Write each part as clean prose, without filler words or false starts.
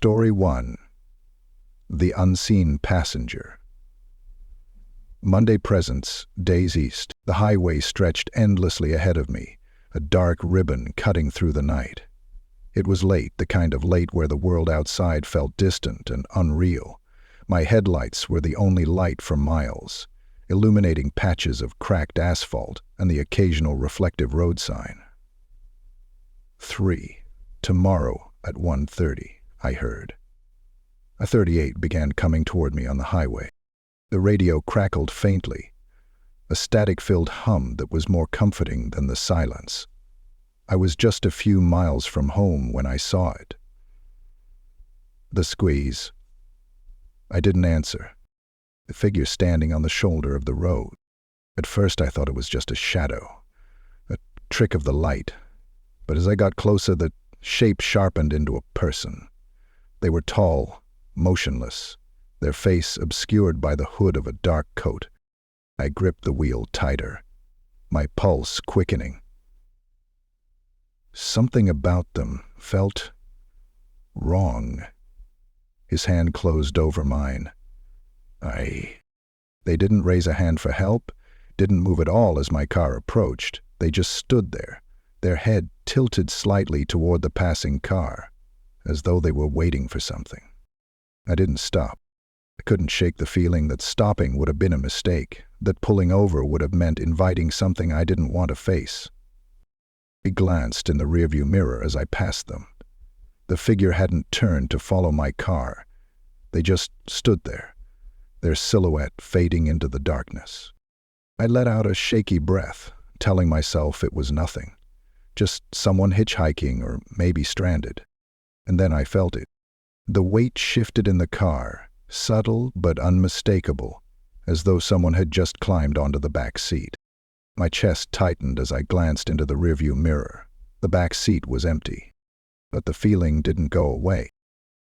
Story 1. The Unseen Passenger. Monday presents, days east. The highway stretched endlessly ahead of me, a dark ribbon cutting through the night. It was late, the kind of late where the world outside felt distant and unreal. My headlights were the only light for miles, illuminating patches of cracked asphalt and the occasional reflective road sign. 3. Tomorrow at 1:30, I heard. A 38 began coming toward me on the highway. The radio crackled faintly, a static-filled hum that was more comforting than the silence. I was just a few miles from home when I saw it. The squeeze. I didn't answer. The figure standing on the shoulder of the road. At first I thought it was just a shadow, a trick of the light. But as I got closer, the shape sharpened into a person. They were tall, motionless, their face obscured by the hood of a dark coat. I gripped the wheel tighter, my pulse quickening. Something about them felt wrong. His hand closed over mine. They didn't raise a hand for help, didn't move at all as my car approached. They just stood there, their head tilted slightly toward the passing car, as though they were waiting for something. I didn't stop. I couldn't shake the feeling that stopping would have been a mistake, that pulling over would have meant inviting something I didn't want to face. I glanced in the rearview mirror as I passed them. The figure hadn't turned to follow my car. They just stood there, their silhouette fading into the darkness. I let out a shaky breath, telling myself it was nothing. Just someone hitchhiking or maybe stranded. And then I felt it. The weight shifted in the car, subtle but unmistakable, as though someone had just climbed onto the back seat. My chest tightened as I glanced into the rearview mirror. The back seat was empty. But the feeling didn't go away.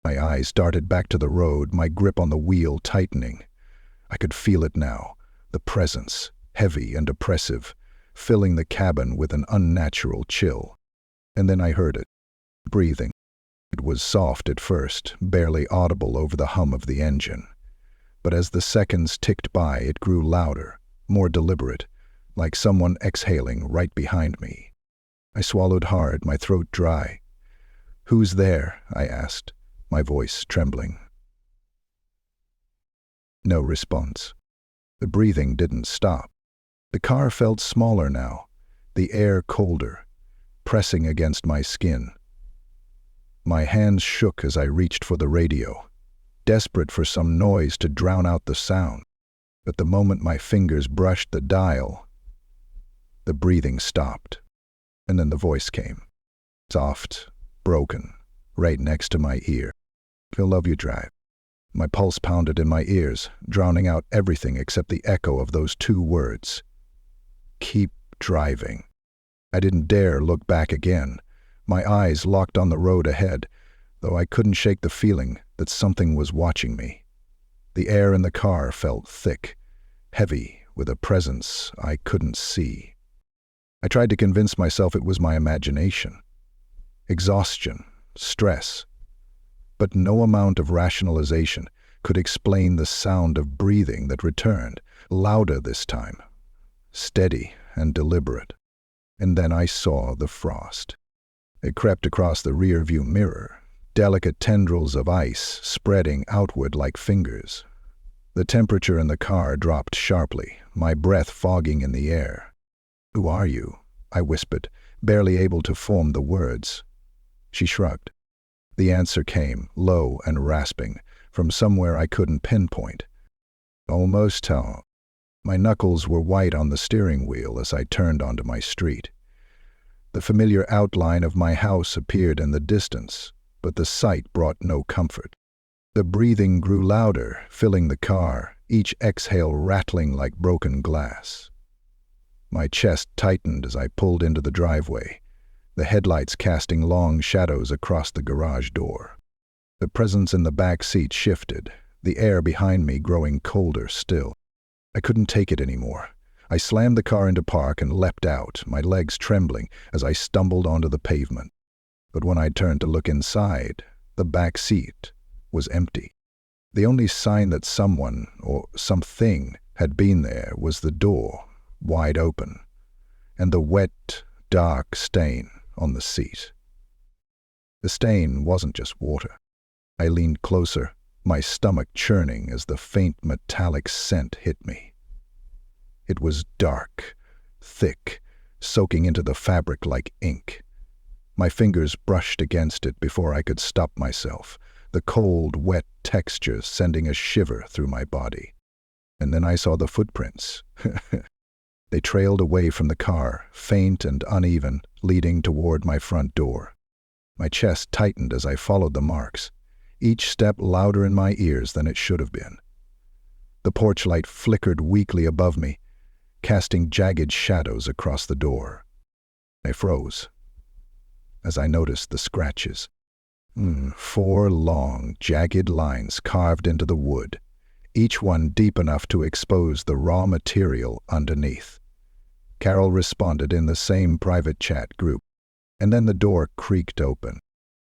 My eyes darted back to the road, my grip on the wheel tightening. I could feel it now, the presence, heavy and oppressive, filling the cabin with an unnatural chill. And then I heard it, breathing. It was soft at first, barely audible over the hum of the engine. But as the seconds ticked by, it grew louder, more deliberate, like someone exhaling right behind me. I swallowed hard, my throat dry. "Who's there?" I asked, my voice trembling. No response. The breathing didn't stop. The car felt smaller now, the air colder, pressing against my skin. My hands shook as I reached for the radio, desperate for some noise to drown out the sound. But the moment my fingers brushed the dial, the breathing stopped. And then the voice came, soft, broken, right next to my ear. "I love you, drive." My pulse pounded in my ears, drowning out everything except the echo of those two words. Keep driving. I didn't dare look back again, my eyes locked on the road ahead, though I couldn't shake the feeling that something was watching me. The air in the car felt thick, heavy, with a presence I couldn't see. I tried to convince myself it was my imagination. Exhaustion, stress. But no amount of rationalization could explain the sound of breathing that returned, louder this time, steady and deliberate. And then I saw the frost. It crept across the rear-view mirror, delicate tendrils of ice spreading outward like fingers. The temperature in the car dropped sharply, my breath fogging in the air. "Who are you?" I whispered, barely able to form the words. She shrugged. The answer came, low and rasping, from somewhere I couldn't pinpoint. "Almost home." My knuckles were white on the steering wheel as I turned onto my street. The familiar outline of my house appeared in the distance, but the sight brought no comfort. The breathing grew louder, filling the car, each exhale rattling like broken glass. My chest tightened as I pulled into the driveway, the headlights casting long shadows across the garage door. The presence in the back seat shifted, the air behind me growing colder still. I couldn't take it anymore. I slammed the car into park and leapt out, my legs trembling as I stumbled onto the pavement. But when I turned to look inside, The back seat was empty. The only sign that someone or something had been there was the door, wide open, and the wet, dark stain on the seat. The stain wasn't just water. I leaned closer, my stomach churning as the faint metallic scent hit me. It was dark, thick, soaking into the fabric like ink. My fingers brushed against it before I could stop myself, the cold, wet texture sending a shiver through my body. And then I saw the footprints. They trailed away from the car, faint and uneven, leading toward my front door. My chest tightened as I followed the marks, each step louder in my ears than it should have been. The porch light flickered weakly above me, casting jagged shadows across the door. I froze as I noticed the scratches. 4 long, jagged lines carved into the wood, each one deep enough to expose the raw material underneath. Carol responded in the same private chat group, and then the door creaked open.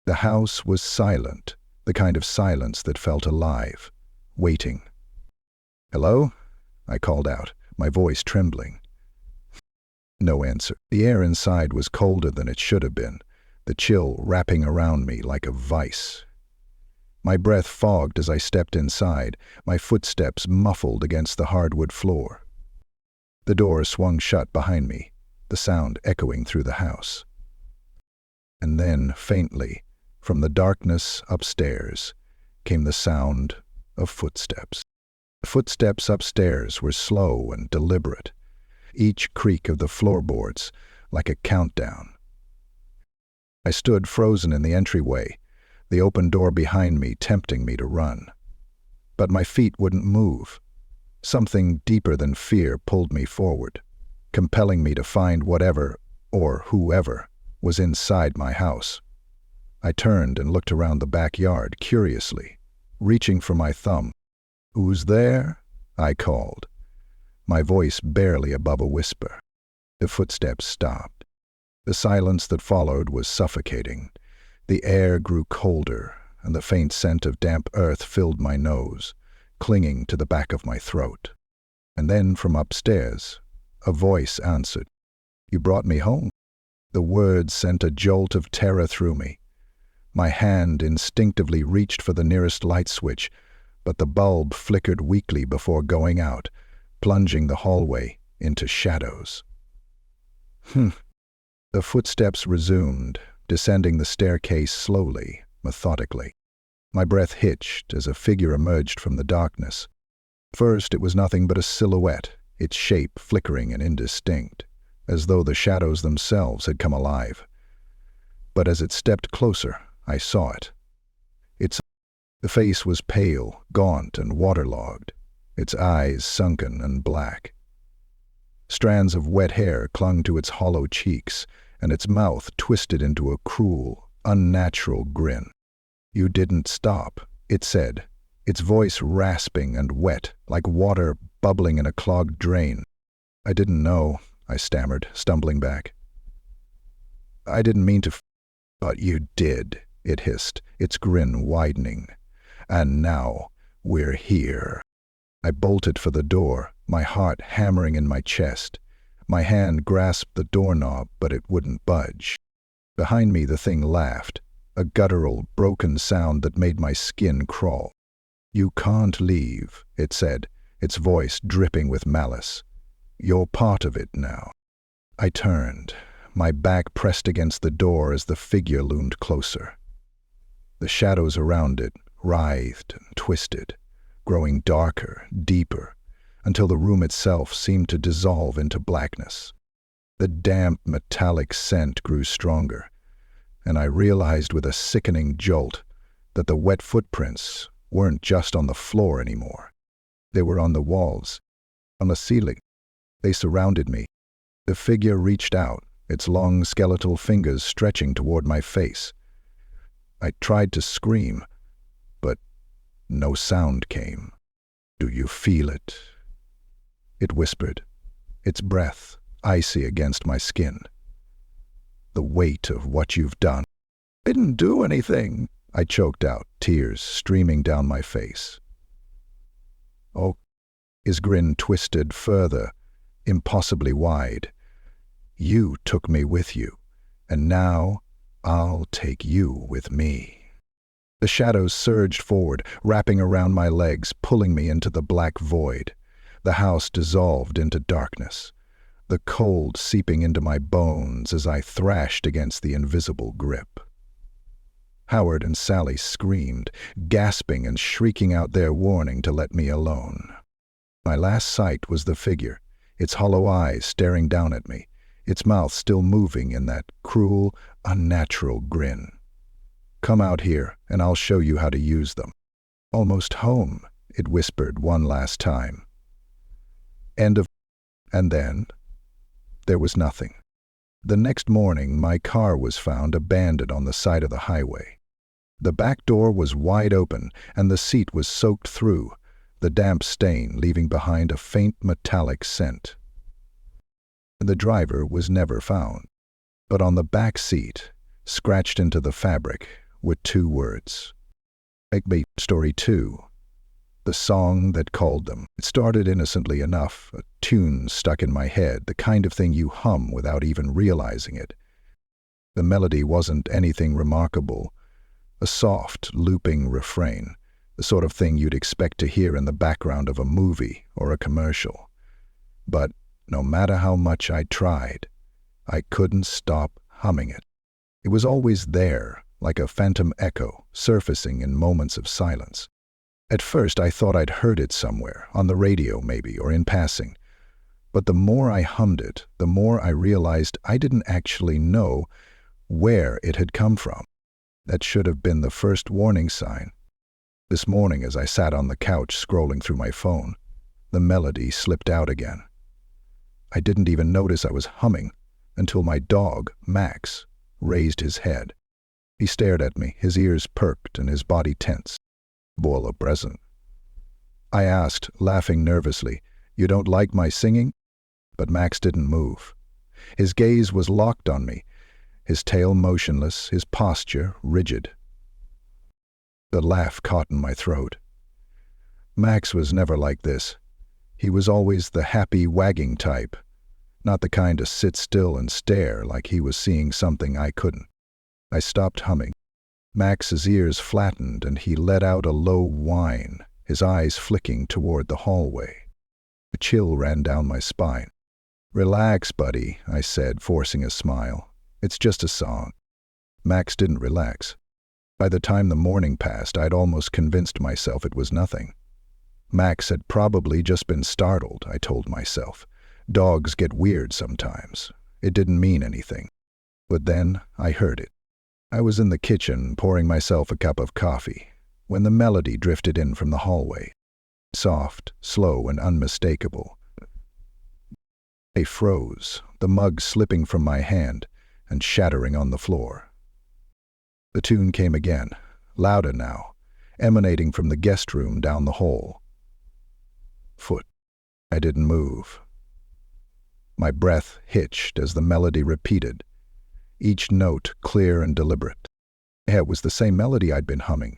The house was silent, the kind of silence that felt alive, waiting. "Hello?" I called out, my voice trembling. No answer. The air inside was colder than it should have been, the chill wrapping around me like a vice. My breath fogged as I stepped inside, my footsteps muffled against the hardwood floor. The door swung shut behind me, the sound echoing through the house. And then, faintly, from the darkness upstairs, came the sound of footsteps. The footsteps upstairs were slow and deliberate, each creak of the floorboards like a countdown. I stood frozen in the entryway, the open door behind me tempting me to run. But my feet wouldn't move. Something deeper than fear pulled me forward, compelling me to find whatever, or whoever, was inside my house. I turned and looked around the backyard curiously, reaching for my thumb. "Who's there?" I called, my voice barely above a whisper. The footsteps stopped. The silence that followed was suffocating. The air grew colder, and the faint scent of damp earth filled my nose, clinging to the back of my throat. And then from upstairs, a voice answered. "You brought me home." The words sent a jolt of terror through me. My hand instinctively reached for the nearest light switch, but the bulb flickered weakly before going out, plunging the hallway into shadows. The footsteps resumed, descending the staircase slowly, methodically. My breath hitched as a figure emerged from the darkness. First, it was nothing but a silhouette, its shape flickering and indistinct, as though the shadows themselves had come alive. But as it stepped closer, I saw it. The face was pale, gaunt, and waterlogged, its eyes sunken and black. Strands of wet hair clung to its hollow cheeks, and its mouth twisted into a cruel, unnatural grin. "You didn't stop," it said, its voice rasping and wet, like water bubbling in a clogged drain. "I didn't know," I stammered, stumbling back. "I didn't mean to But you did," it hissed, its grin widening. "And now we're here." I bolted for the door, my heart hammering in my chest. My hand grasped the doorknob, but it wouldn't budge. Behind me the thing laughed, a guttural, broken sound that made my skin crawl. "You can't leave," it said, its voice dripping with malice. "You're part of it now." I turned, my back pressed against the door as the figure loomed closer. The shadows around it writhed and twisted, growing darker, deeper, until the room itself seemed to dissolve into blackness. The damp, metallic scent grew stronger, and I realized with a sickening jolt that the wet footprints weren't just on the floor anymore. They were on the walls, on the ceiling. They surrounded me. The figure reached out, its long skeletal fingers stretching toward my face. I tried to scream, but no sound came. "Do you feel it?" it whispered, its breath icy against my skin. "The weight of what you've done." "I didn't do anything," I choked out, tears streaming down my face. Oh, his grin twisted further, impossibly wide. You took me with you, and now I'll take you with me. The shadows surged forward, wrapping around my legs, pulling me into the black void. The house dissolved into darkness, the cold seeping into my bones as I thrashed against the invisible grip. Howard and Sally screamed, gasping and shrieking out their warning to let me alone. My last sight was the figure, its hollow eyes staring down at me, its mouth still moving in that cruel, unnatural grin. Come out here, and I'll show you how to use them. Almost home, it whispered one last time. And then, there was nothing. The next morning, my car was found abandoned on the side of the highway. The back door was wide open, and the seat was soaked through, the damp stain leaving behind a faint metallic scent. The driver was never found, but on the back seat, scratched into the fabric, were 2 words. Macabre Story 2. The song that called them. It started innocently enough, a tune stuck in my head, the kind of thing you hum without even realizing it. The melody wasn't anything remarkable, a soft, looping refrain, the sort of thing you'd expect to hear in the background of a movie or a commercial. But no matter how much I tried, I couldn't stop humming it. It was always there, like a phantom echo, surfacing in moments of silence. At first I thought I'd heard it somewhere, on the radio maybe, or in passing. But the more I hummed it, the more I realized I didn't actually know where it had come from. That should have been the first warning sign. This morning, as I sat on the couch scrolling through my phone, the melody slipped out again. I didn't even notice I was humming until my dog, Max, raised his head. He stared at me, his ears perked and his body tense. Bola present. I asked, laughing nervously, "You don't like my singing?" But Max didn't move. His gaze was locked on me, his tail motionless, his posture rigid. The laugh caught in my throat. Max was never like this. He was always the happy, wagging type, not the kind to sit still and stare like he was seeing something I couldn't. I stopped humming. Max's ears flattened and he let out a low whine, his eyes flicking toward the hallway. A chill ran down my spine. "Relax, buddy," I said, forcing a smile. "It's just a song." Max didn't relax. By the time the morning passed, I'd almost convinced myself it was nothing. Max had probably just been startled, I told myself. Dogs get weird sometimes. It didn't mean anything. But then I heard it. I was in the kitchen pouring myself a cup of coffee when the melody drifted in from the hallway. Soft, slow, and unmistakable. I froze, the mug slipping from my hand and shattering on the floor. The tune came again, louder now, emanating from the guest room down the hall. Foot. I didn't move. My breath hitched as the melody repeated, each note clear and deliberate. Yeah, it was the same melody I'd been humming,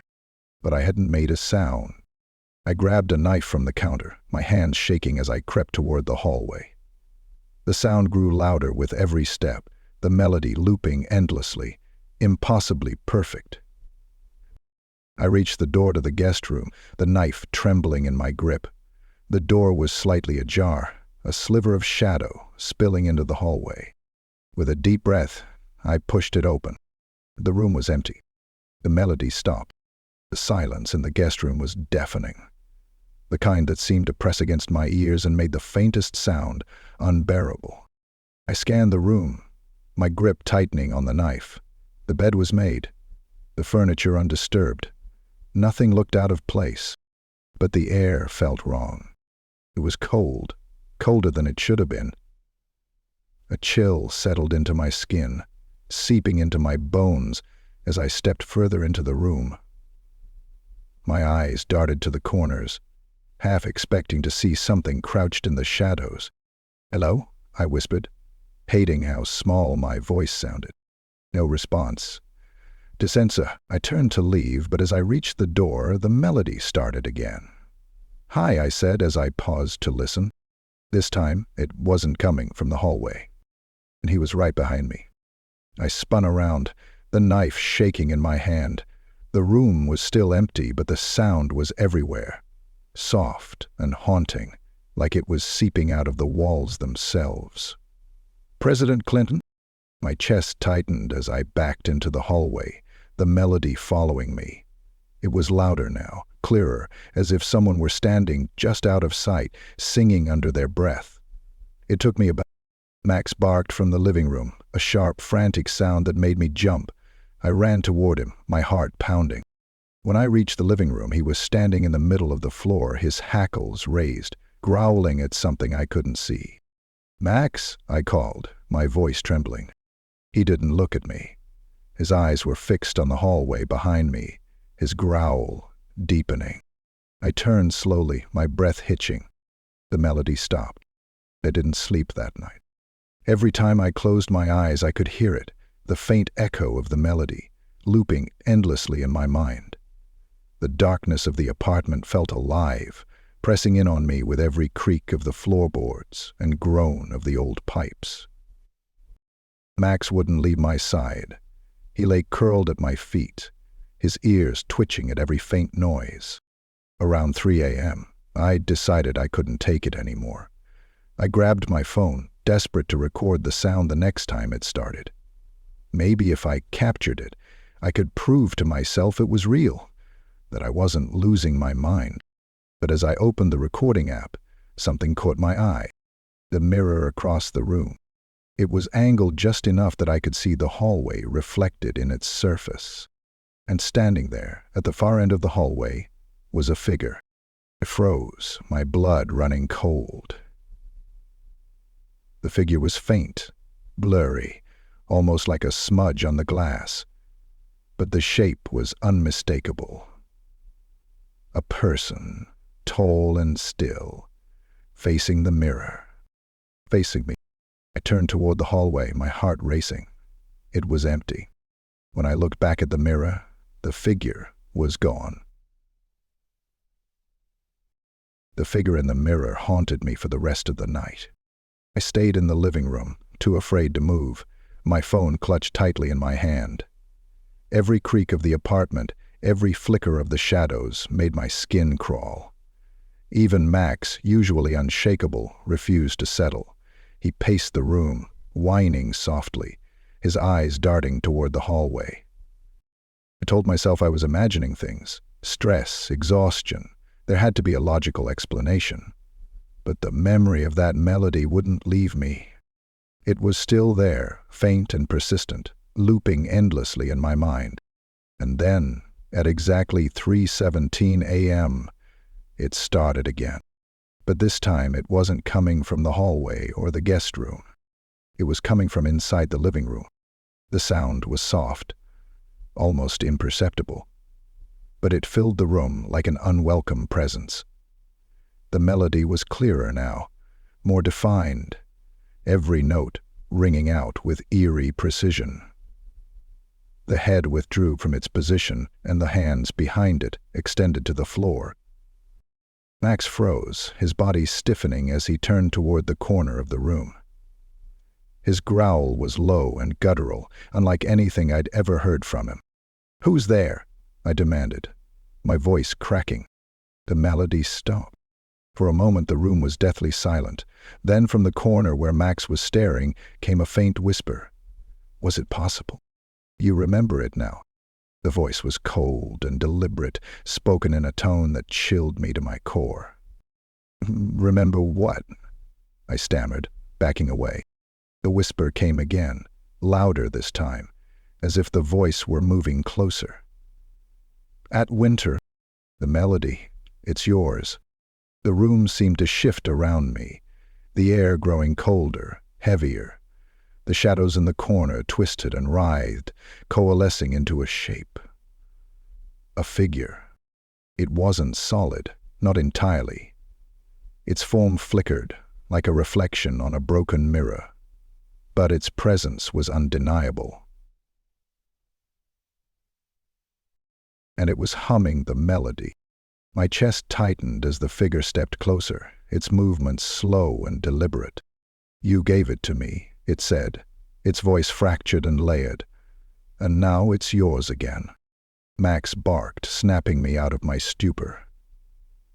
but I hadn't made a sound. I grabbed a knife from the counter, my hands shaking as I crept toward the hallway. The sound grew louder with every step, the melody looping endlessly, impossibly perfect. I reached the door to the guest room, the knife trembling in my grip. The door was slightly ajar, a sliver of shadow spilling into the hallway. With a deep breath, I pushed it open. The room was empty. The melody stopped. The silence in the guest room was deafening, the kind that seemed to press against my ears and made the faintest sound unbearable. I scanned the room, my grip tightening on the knife. The bed was made, the furniture undisturbed. Nothing looked out of place, but the air felt wrong. It was cold, colder than it should have been. A chill settled into my skin, seeping into my bones as I stepped further into the room. My eyes darted to the corners, half expecting to see something crouched in the shadows. "Hello?" I whispered, hating how small my voice sounded. No response. Dissensa, I turned to leave, but as I reached the door, the melody started again. "Hi," I said as I paused to listen. This time, it wasn't coming from the hallway, and he was right behind me. I spun around, the knife shaking in my hand. The room was still empty, but the sound was everywhere, soft and haunting, like it was seeping out of the walls themselves. "President Clinton?" My chest tightened as I backed into the hallway, the melody following me. It was louder now, clearer, as if someone were standing just out of sight, singing under their breath. It took me about. Max barked from the living room, a sharp, frantic sound that made me jump. I ran toward him, my heart pounding. When I reached the living room, he was standing in the middle of the floor, his hackles raised, growling at something I couldn't see. "Max," I called, my voice trembling. He didn't look at me. His eyes were fixed on the hallway behind me, his growl deepening. I turned slowly, my breath hitching. The melody stopped. I didn't sleep that night. Every time I closed my eyes, I could hear it, the faint echo of the melody, looping endlessly in my mind. The darkness of the apartment felt alive, pressing in on me with every creak of the floorboards and groan of the old pipes. Max wouldn't leave my side. He lay curled at my feet, his ears twitching at every faint noise. Around 3 a.m., I decided I couldn't take it anymore. I grabbed my phone, desperate to record the sound the next time it started. Maybe if I captured it, I could prove to myself it was real, that I wasn't losing my mind. But as I opened the recording app, something caught my eye. The mirror across the room. It was angled just enough that I could see the hallway reflected in its surface. And standing there, at the far end of the hallway, was a figure. I froze, my blood running cold. The figure was faint, blurry, almost like a smudge on the glass. But the shape was unmistakable. A person, tall and still, facing the mirror. Facing me. I turned toward the hallway, my heart racing. It was empty. When I looked back at the mirror, the figure was gone. The figure in the mirror haunted me for the rest of the night. I stayed in the living room, too afraid to move, my phone clutched tightly in my hand. Every creak of the apartment, every flicker of the shadows made my skin crawl. Even Max, usually unshakable, refused to settle. He paced the room, whining softly, his eyes darting toward the hallway. I told myself I was imagining things. Stress, exhaustion. There had to be a logical explanation. But the memory of that melody wouldn't leave me. It was still there, faint and persistent, looping endlessly in my mind. And then, at exactly 3:17 a.m., it started again. But this time it wasn't coming from the hallway or the guest room. It was coming from inside the living room. The sound was soft, almost imperceptible, but it filled the room like an unwelcome presence. The melody was clearer now, more defined, every note ringing out with eerie precision. The head withdrew from its position, and the hands behind it extended to the floor. Max froze, his body stiffening as he turned toward the corner of the room. His growl was low and guttural, unlike anything I'd ever heard from him. "Who's there?" I demanded, my voice cracking. The melody stopped. For a moment the room was deathly silent. Then from the corner where Max was staring came a faint whisper. Was it possible? You remember it now. The voice was cold and deliberate, spoken in a tone that chilled me to my core. "Remember what?" I stammered, backing away. The whisper came again, louder this time, as if the voice were moving closer. "At winter, the melody, it's yours." The room seemed to shift around me, the air growing colder, heavier. The shadows in the corner twisted and writhed, coalescing into a shape. A figure. It wasn't solid, not entirely. Its form flickered, like a reflection on a broken mirror. But its presence was undeniable. and it was humming the melody. My chest tightened as the figure stepped closer, its movements slow and deliberate. "You gave it to me," it said, its voice fractured and layered. "And now it's yours again." Max barked, snapping me out of my stupor.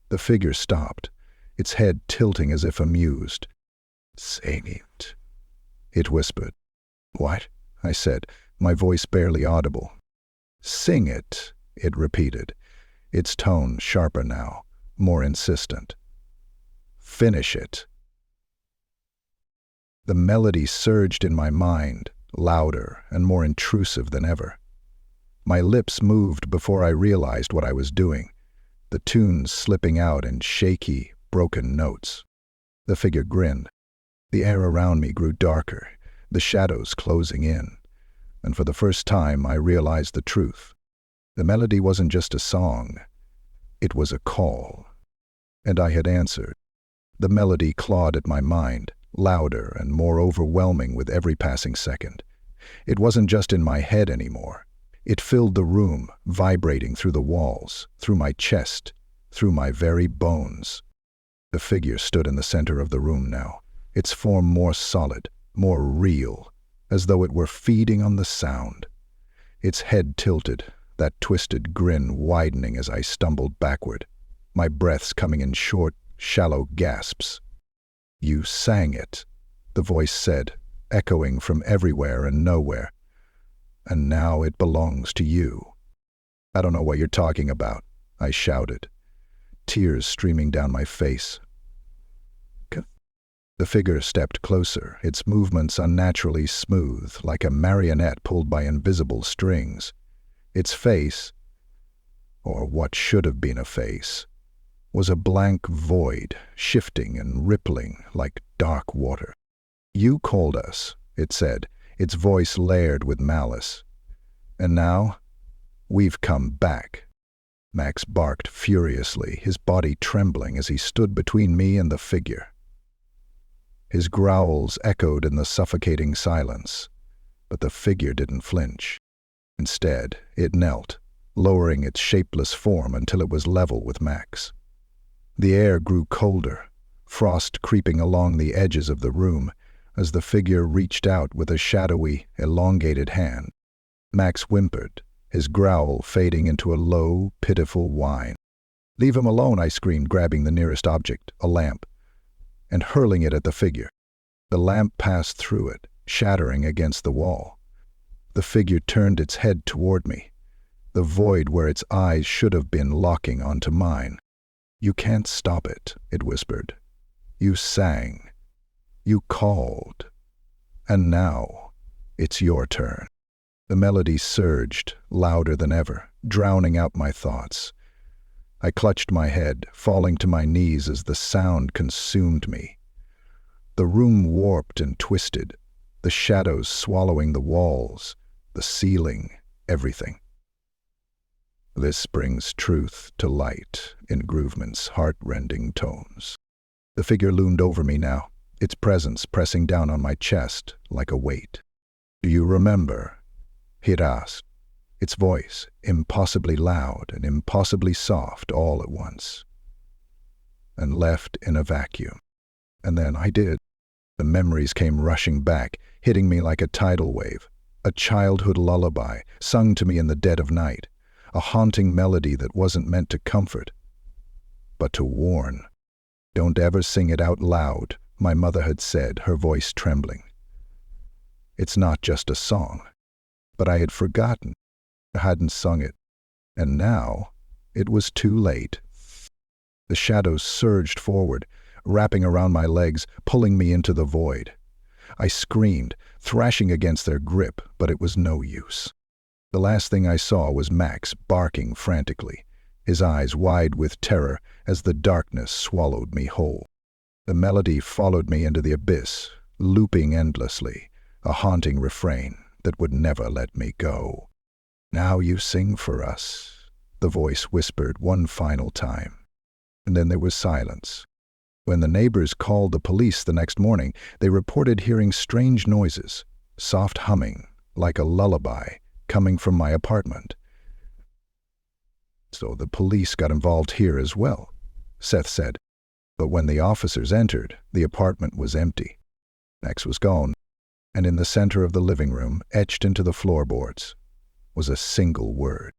The figure stopped, its head tilting as if amused. "Sing it," it whispered. "What?" I said, my voice barely audible. "Sing it," it repeated, its tone sharper now, more insistent. "Finish it." The melody surged in my mind, louder and more intrusive than ever. My lips moved before I realized what I was doing, the tune slipping out in shaky, broken notes. The figure grinned. The air around me grew darker, the shadows closing in, and for the first time I realized the truth. The melody wasn't just a song, it was a call. And I had answered. The melody clawed at my mind, louder and more overwhelming with every passing second. It wasn't just in my head anymore. It filled the room, vibrating through the walls, through my chest, through my very bones. The figure stood in the center of the room now, its form more solid, more real, as though it were feeding on the sound. Its head tilted, that twisted grin widening as I stumbled backward, my breaths coming in short, shallow gasps. "You sang it," the voice said, echoing from everywhere and nowhere. "And now it belongs to you." "I don't know what you're talking about," I shouted, tears streaming down my face. The figure stepped closer, its movements unnaturally smooth, like a marionette pulled by invisible strings. Its face, or what should have been a face, was a blank void, shifting and rippling like dark water. "You called us," it said, its voice layered with malice. "And now, we've come back." Max barked furiously, his body trembling as he stood between me and the figure. His growls echoed in the suffocating silence, but the figure didn't flinch. Instead, it knelt, lowering its shapeless form until it was level with Max. The air grew colder, frost creeping along the edges of the room as the figure reached out with a shadowy, elongated hand. Max whimpered, his growl fading into a low, pitiful whine. "Leave him alone," I screamed, grabbing the nearest object, a lamp, and hurling it at the figure. The lamp passed through it, shattering against the wall. The figure turned its head toward me, the void where its eyes should have been locking onto mine. "You can't stop it," it whispered. "You sang. You called. And now, it's your turn." The melody surged, louder than ever, drowning out my thoughts. I clutched my head, falling to my knees as the sound consumed me. The room warped and twisted, the shadows swallowing the walls, the ceiling, everything. This brings truth to light in Groovement's heart-rending tones. The figure loomed over me now, its presence pressing down on my chest like a weight. "Do you remember?" he'd asked, its voice impossibly loud and impossibly soft all at once. And left in a vacuum. And then I did. The memories came rushing back, hitting me like a tidal wave. A childhood lullaby, sung to me in the dead of night. A haunting melody that wasn't meant to comfort, but to warn. "Don't ever sing it out loud," my mother had said, her voice trembling. It's not just a song. But I had forgotten. I hadn't sung it. And now, it was too late. The shadows surged forward, wrapping around my legs, pulling me into the void. I screamed, thrashing against their grip, but it was no use. The last thing I saw was Max barking frantically, his eyes wide with terror as the darkness swallowed me whole. The melody followed me into the abyss, looping endlessly, a haunting refrain that would never let me go. "Now you sing for us," the voice whispered one final time. And then there was silence. When the neighbors called the police the next morning, they reported hearing strange noises, soft humming, like a lullaby, coming from my apartment. So the police got involved here as well, Seth said. But when the officers entered, the apartment was empty. Max was gone, and in the center of the living room, etched into the floorboards, was a single word.